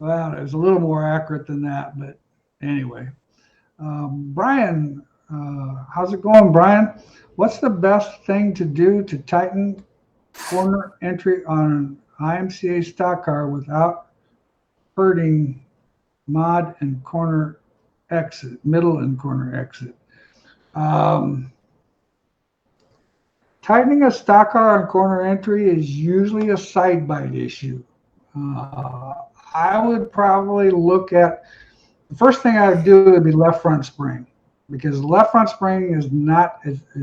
Well, it was a little more accurate than that, but anyway. Brian, how's it going, Brian? What's the best thing to do to tighten corner entry on an IMCA stock car without hurting mod and corner exit, middle and corner exit? Tightening a stock car on corner entry is usually a side bite issue. I would probably look at, the first thing I would do would be left front spring, because left front spring is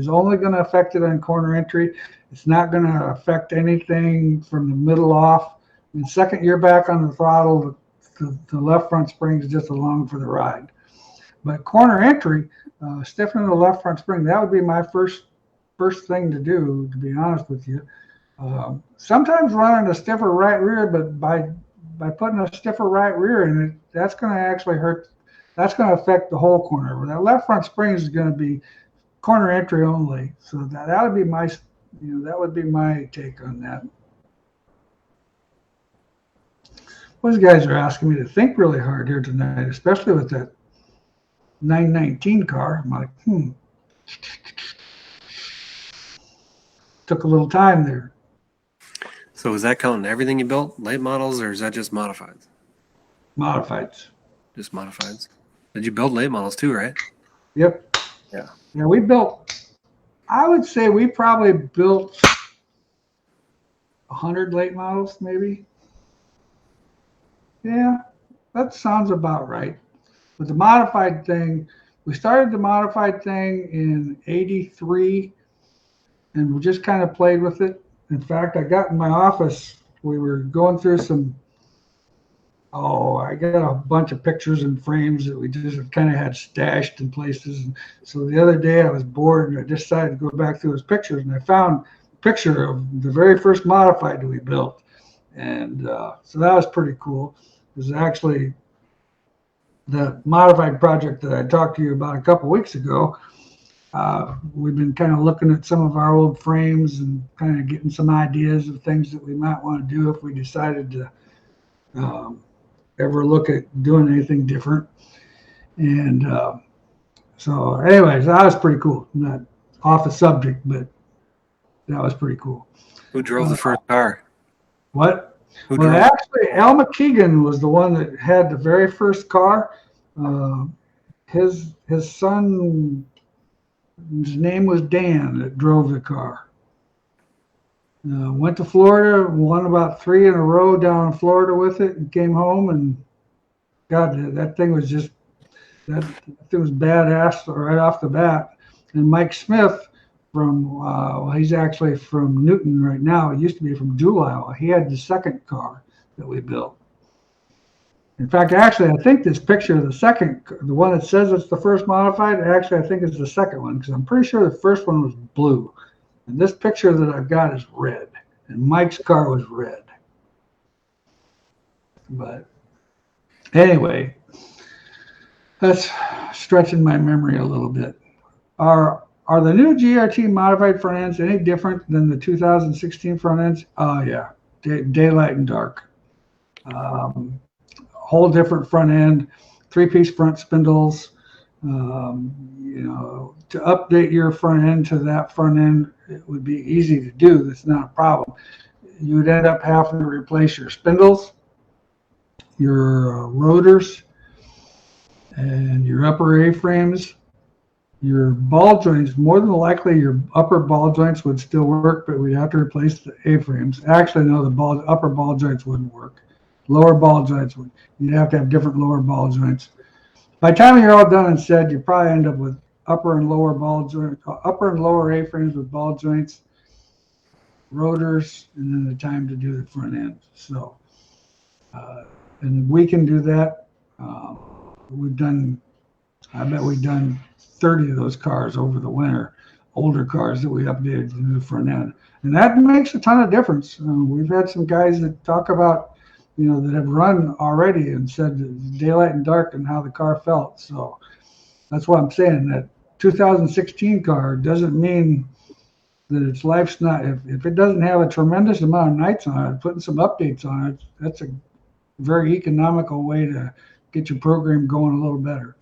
only going to affect it on corner entry. It's not going to affect anything from the middle off. And the second you're back on the throttle, the left front spring is just along for the ride. But corner entry, stiffening the left front spring, that would be my first thing to do, to be honest with you. Sometimes running a stiffer right rear, but by putting a stiffer right rear in it, that's going to actually hurt. That's going to affect the whole corner. That left front spring is going to be corner entry only. So that would be my, take on that. Those guys are asking me to think really hard here tonight, especially with that 919 car. I'm like, Took a little time there. So is that counting everything you built, late models, or is that just modifieds? Modifieds. Just modifieds. Did you build late models too, right? Yep. Yeah. Yeah, I would say we probably built 100 late models, maybe. Yeah, that sounds about right. But the modified thing, we started the modified thing in 83, and we just kind of played with it. In fact, I got in my office, we were going through I got a bunch of pictures and frames that we just kind of had stashed in places. And so the other day I was bored and I decided to go back through those pictures, and I found a picture of the very first modified that we built. And so that was pretty cool. It was actually the modified project that I talked to you about a couple weeks ago. We've been kind of looking at some of our old frames and kind of getting some ideas of things that we might want to do if we decided to ever look at doing anything different. And so anyways, that was pretty cool. Not off the subject, but that was pretty cool. Who drove the first car? What? Actually, Al McKeegan was the one that had the very first car. His son, his name was Dan, that drove the car. Went to Florida, won about 3 in a row down in Florida with it, and came home. And God, that thing was just that thing was badass right off the bat. And Mike Smith he's actually from Newton right now. He used to be from Jewel, Iowa. He had the second car that we built. In fact, actually, I think this picture of the one that says it's the first modified, actually, I think it's the second one because I'm pretty sure the first one was blue. And this picture that I've got is red. And Mike's car was red. But anyway, that's stretching my memory a little bit. Are the new GRT modified front ends any different than the 2016 front ends? Oh, yeah. Daylight and dark. Whole different front end, 3-piece front spindles. To update your front end to that front end, it would be easy to do. That's not a problem. You would end up having to replace your spindles, your rotors, and your upper A-frames. Your ball joints, more than likely your upper ball joints would still work, but we'd have to replace the A-frames. Actually, no, the upper ball joints wouldn't work. Lower ball joints would. You'd have to have different lower ball joints. By the time you're all done and said, you probably end up with upper and lower A-frames with ball joints, rotors, and then the time to do the front end. So, and we can do that. I bet we've done 30 of those cars over the winter, older cars that we updated to the new front end. And that makes a ton of difference. We've had some guys that talk about, that have run already and said daylight and dark and how the car felt. So that's what I'm saying. That 2016 car doesn't mean that its life's not, if it doesn't have a tremendous amount of nights on it, putting some updates on it, that's a very economical way to get your program going a little better.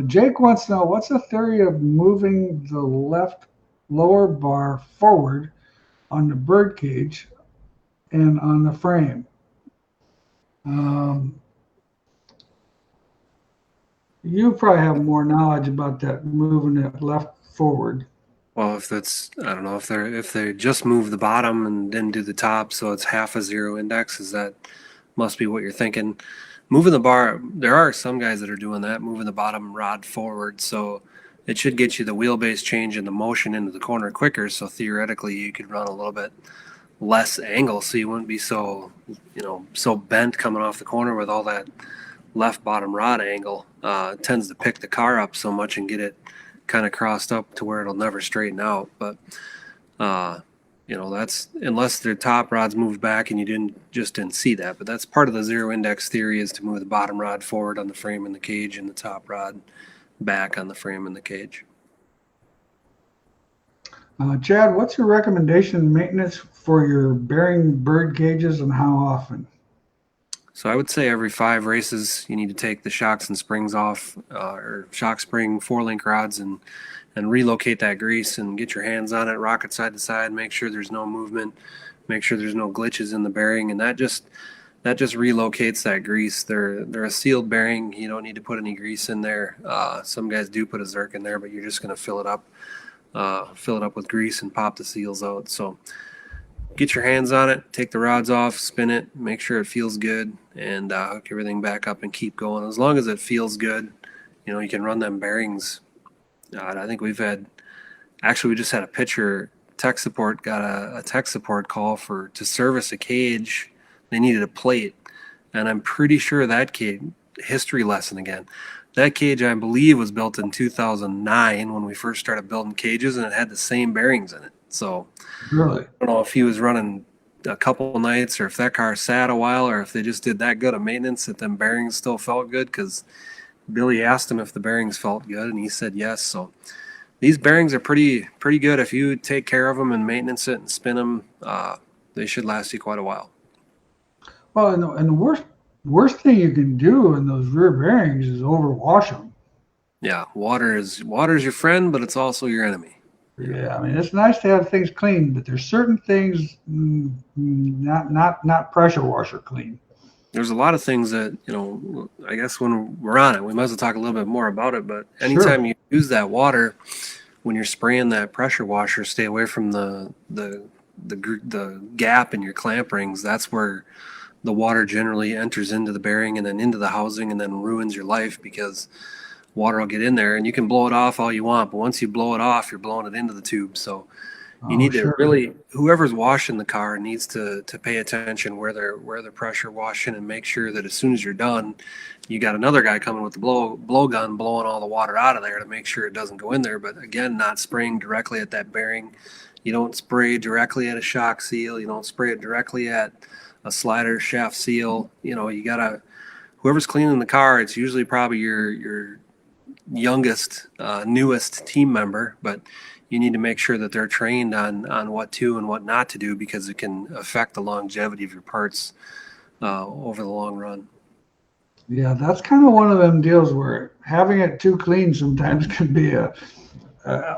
Jake wants to know, what's the theory of moving the left lower bar forward on the bird cage and on the frame? You probably have more knowledge about that, moving it left forward. Well, I don't know if they just move the bottom and then do the top, so it's half a zero index. That must be what you're thinking. Moving the bar, there are some guys that are doing that, moving the bottom rod forward, so it should get you the wheelbase change and the motion into the corner quicker. So theoretically, you could run a little bit less angle, so you wouldn't be so bent coming off the corner with all that left bottom rod angle. It tends to pick the car up so much and get it kind of crossed up to where it'll never straighten out. But that's unless their top rod's moved back and you didn't see that. But that's part of the zero index theory, is to move the bottom rod forward on the frame and the cage and the top rod back on the frame and the cage. Chad, what's your recommendation maintenance for your bearing bird cages and how often? So I would say every 5 races you need to take the shocks and springs off, or shock spring 4-link rods, and relocate that grease and get your hands on it, rock it side to side, make sure there's no movement, make sure there's no glitches in the bearing, and that just relocates that grease. They're a sealed bearing. You don't need to put any grease in there. Some guys do put a Zerk in there, but you're just going to fill it up with grease and pop the seals out. So get your hands on it, take the rods off, spin it, make sure it feels good, and hook everything back up and keep going. As long as it feels good, you can run them bearings. I think we just had a pitcher tech support, got a tech support call to service a cage. They needed a plate, and I'm pretty sure that cage, history lesson again, that cage I believe was built in 2009 when we first started building cages, and it had the same bearings in it. So really, I don't know if he was running a couple of nights, or if that car sat a while, or if they just did that good of maintenance that them bearings still felt good, because Billy asked him if the bearings felt good, and he said yes. So these bearings are pretty good. If you take care of them and maintenance it and spin them, they should last you quite a while. Well, and the worst thing you can do in those rear bearings is overwash them. Yeah, water is your friend, but it's also your enemy. Yeah, I mean, it's nice to have things clean, but there's certain things not pressure washer clean. There's a lot of things that, I guess when we're on it, we might as well talk a little bit more about it. But anytime you use that water, when you're spraying that pressure washer, stay away from the the gap in your clamp rings, that's where the water generally enters into the bearing and then into the housing and then ruins your life, because water will get in there and you can blow it off all you want, but once you blow it off, you're blowing it into the tube. So you Oh, need to sure. really, whoever's washing the car needs to pay attention where they're pressure washing, and make sure that as soon as you're done, you got another guy coming with the blow gun blowing all the water out of there to make sure it doesn't go in there. But again, not spraying directly at that bearing. You don't spray directly at a shock seal. You don't spray it directly at a slider shaft seal. You gotta, whoever's cleaning the car, it's usually probably your youngest, newest team member, but you need to make sure that they're trained on what to and what not to do, because it can affect the longevity of your parts over the long run. Yeah, that's kind of one of them deals where having it too clean sometimes can be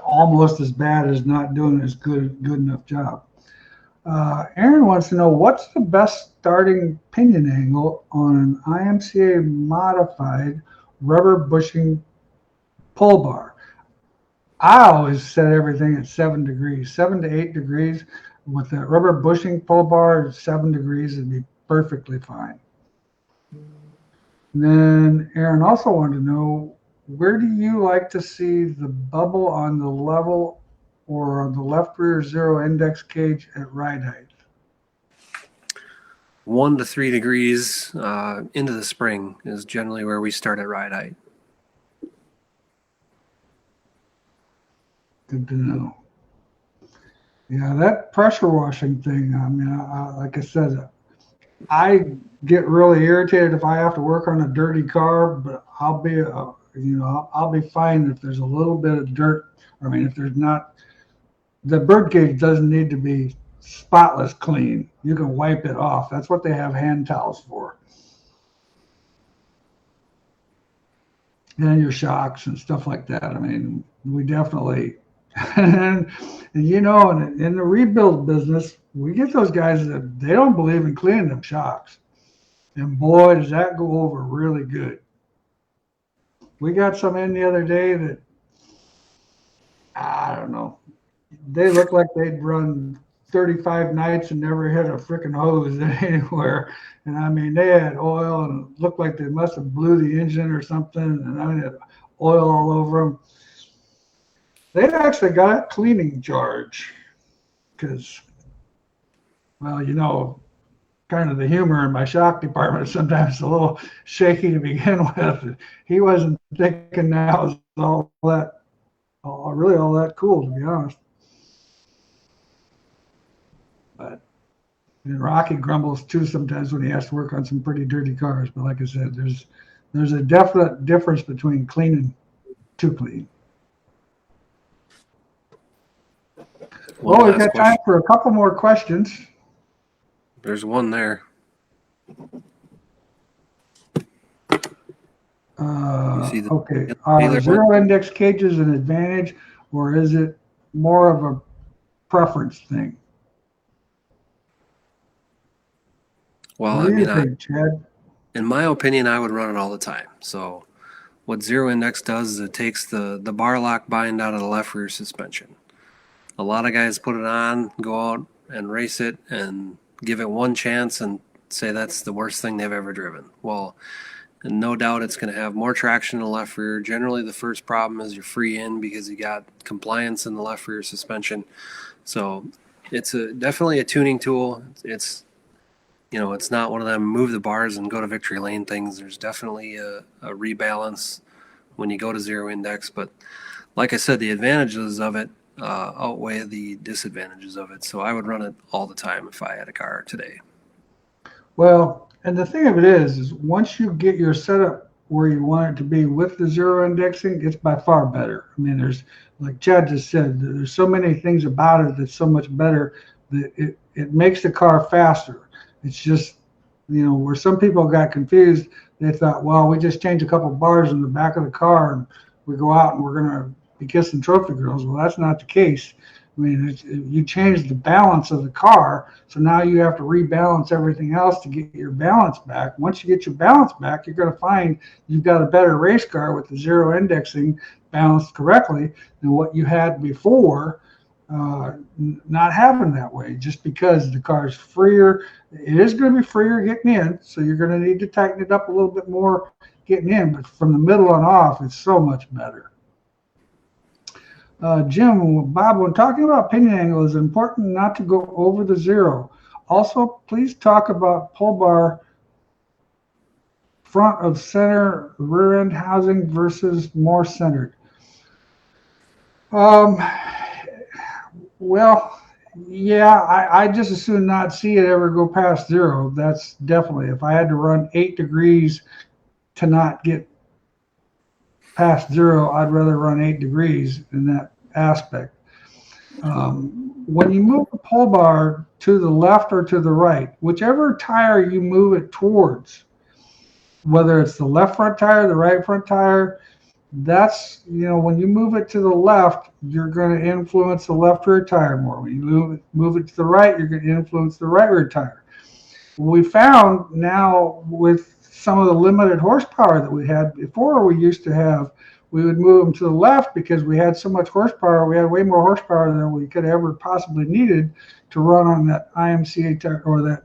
almost as bad as not doing as good enough job. Aaron wants to know, what's the best starting pinion angle on an IMCA modified rubber bushing pull bar? I always set everything at 7 degrees, 7 to 8 degrees. With that rubber bushing pull bar, 7 degrees would be perfectly fine. And then Aaron also wanted to know, where do you like to see the bubble on the level or on the left rear zero index cage at ride height? 1 to 3 degrees into the spring is generally where we start at ride height. Good to know. Yeah, that pressure washing thing, I mean, like I said, I get really irritated if I have to work on a dirty car, but I'll be fine if there's a little bit of dirt. I mean, if there's not, the bird cage doesn't need to be spotless clean. You can wipe it off. That's what they have hand towels for. And your shocks and stuff like that. I mean, we definitely, and in the rebuild business, we get those guys that they don't believe in cleaning them shocks. And boy, does that go over really good. We got some in the other day that, I don't know, they look like they'd run 35 nights and never hit a freaking hose anywhere. And I mean, they had oil and it looked like they must have blew the engine or something. And I mean, had oil all over them. They actually got a cleaning charge because, well, kind of the humor in my shock department is sometimes a little shaky to begin with. He wasn't thinking that was all that cool, to be honest. But Rocky grumbles too sometimes when he has to work on some pretty dirty cars. But like I said, there's a definite difference between clean and too clean. Well, we've got time for a couple more questions. There's one there. Okay. Are zero index cages an advantage, or is it more of a preference thing? Well, what do you think, Chad? In my opinion, I would run it all the time. So what zero index does is it takes the bar lock bind out of the left rear suspension. A lot of guys put it on, go out and race it and give it one chance and say that's the worst thing they've ever driven. Well, and no doubt it's going to have more traction in the left rear. Generally, the first problem is your free in because you got compliance in the left rear suspension. So it's definitely a tuning tool. It's not one of them move the bars and go to victory lane things. There's definitely a rebalance when you go to zero index. But like I said, the advantages of it outweigh the disadvantages of it. So I would run it all the time if I had a car today. Well, and the thing of it is once you get your setup where you want it to be with the zero indexing, it's by far better. I mean, there's, like Chad just said, there's so many things about it that's so much better that it makes the car faster. It's just, where some people got confused, they thought, well, we just change a couple bars in the back of the car and we go out and we're going to be kissing trophy girls. Well, that's not the case. I mean, you change the balance of the car, so now you have to rebalance everything else to get your balance back. Once you get your balance back, you're going to find you've got a better race car with the zero indexing balanced correctly than what you had before. not having that way, just because the car's freer. It is going to be freer getting in, so you're going to need to tighten it up a little bit more getting in, but from the middle on off, it's so much better. Jim, Bob, when talking about pinion angle, it's important not to go over the zero. Also, please talk about pull bar front of center rear end housing versus more centered. Well, yeah, I just as soon not see it ever go past zero. That's definitely, if I had to run 8 degrees to not get past zero, I'd rather run 8 degrees in that aspect. When you move the pull bar to the left or to the right, whichever tire you move it towards, whether it's the left front tire, the right front tire, that's, when you move it to the left, you're going to influence the left rear tire more. When you move it to the right, you're going to influence the right rear tire. We found now with some of the limited horsepower that we had before, we would move them to the left because we had so much horsepower. We had way more horsepower than we could ever possibly needed to run on that IMCA tire, or that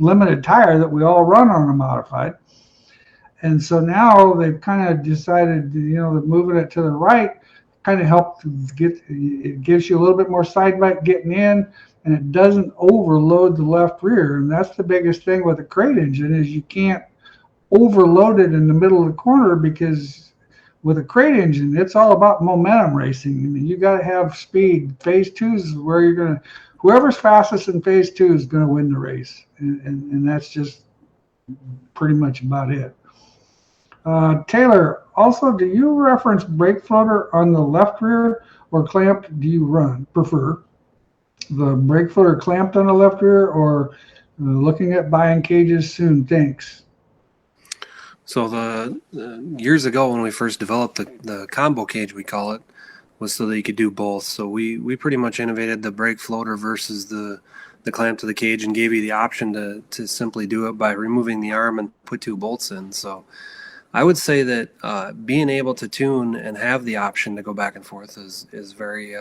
limited tire that we all run on a modified. And so now they've kind of decided, that moving it to the right kind of helped it gives you a little bit more side bite getting in, and it doesn't overload the left rear. And that's the biggest thing with a crate engine, is you can't overload it in the middle of the corner, because with a crate engine, it's all about momentum racing. I mean, you got to have speed. Phase 2 is where whoever's fastest in phase 2 is going to win the race. And that's just pretty much about it. Taylor, also, do you reference brake floater on the left rear, or clamped do you prefer? The brake floater clamped on the left rear, or looking at buying cages soon? Thanks. So the years ago when we first developed the combo cage, we call it, was so that you could do both. So we pretty much innovated the brake floater versus the clamp to the cage, and gave you the option to simply do it by removing the arm and put 2 bolts in. So I would say that being able to tune and have the option to go back and forth is very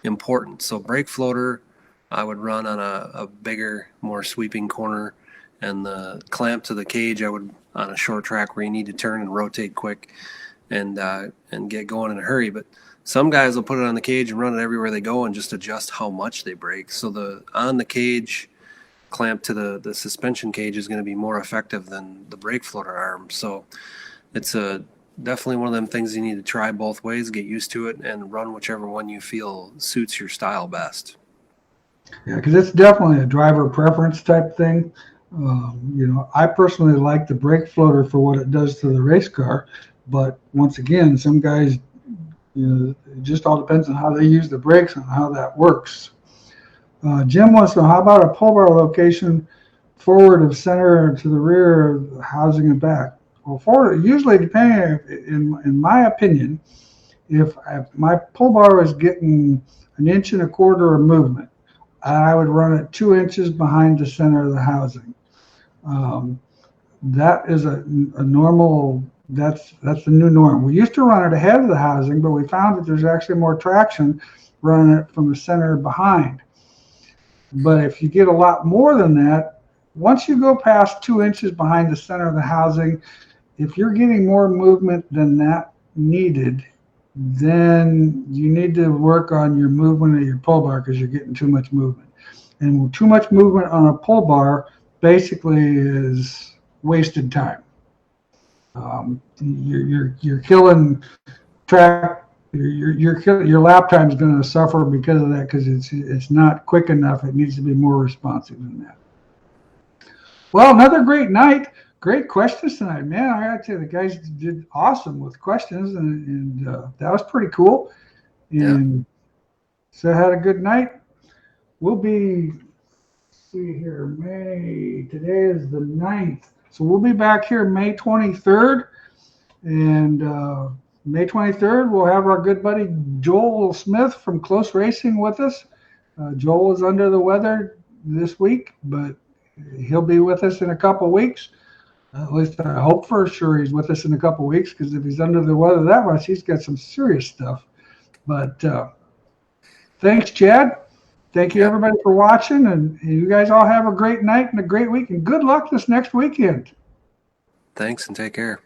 important. So brake floater, I would run on a bigger, more sweeping corner, and the clamp to the cage, I would on a short track where you need to turn and rotate quick and get going in a hurry. But some guys will put it on the cage and run it everywhere they go and just adjust how much they brake. So the on the cage clamp to the suspension cage is going to be more effective than the brake floater arm. So it's definitely one of them things you need to try both ways, get used to it, and run whichever one you feel suits your style best. Yeah, because it's definitely a driver preference type thing. I personally like the brake floater for what it does to the race car, but once again, some guys, it just all depends on how they use the brakes and how that works. Jim wants to know, how about a pull bar location forward of center to the rear of the housing and back? Well, forward, usually depending, in my opinion, if my pull bar is getting 1.25 inches of movement, I would run it 2 inches behind the center of the housing. That is a normal, that's the new norm. We used to run it ahead of the housing, but we found that there's actually more traction running it from the center behind. But if you get a lot more than that, once you go past 2 inches behind the center of the housing, if you're getting more movement than that needed, then you need to work on your movement of your pull bar, because you're getting too much movement. And too much movement on a pull bar basically is wasted time. You're killing track. Your lap time is going to suffer because of that, because it's not quick enough. It needs to be more responsive than that. Well, another great night. Great questions tonight, man. I gotta tell you, the guys did awesome with questions, and that was pretty cool. And so I had a good night. We'll be, see here, today is the 9th. So we'll be back here May 23rd. And May 23rd, we'll have our good buddy Joel Smith from Close Racing with us. Joel is under the weather this week, but he'll be with us in a couple of weeks. At least I hope for sure he's with us in a couple of weeks, because if he's under the weather that much, he's got some serious stuff. But Thanks, Chad. Thank you, Yeah. everybody, for watching. And you guys all have a great night and a great week. And good luck this next weekend. Thanks and take care.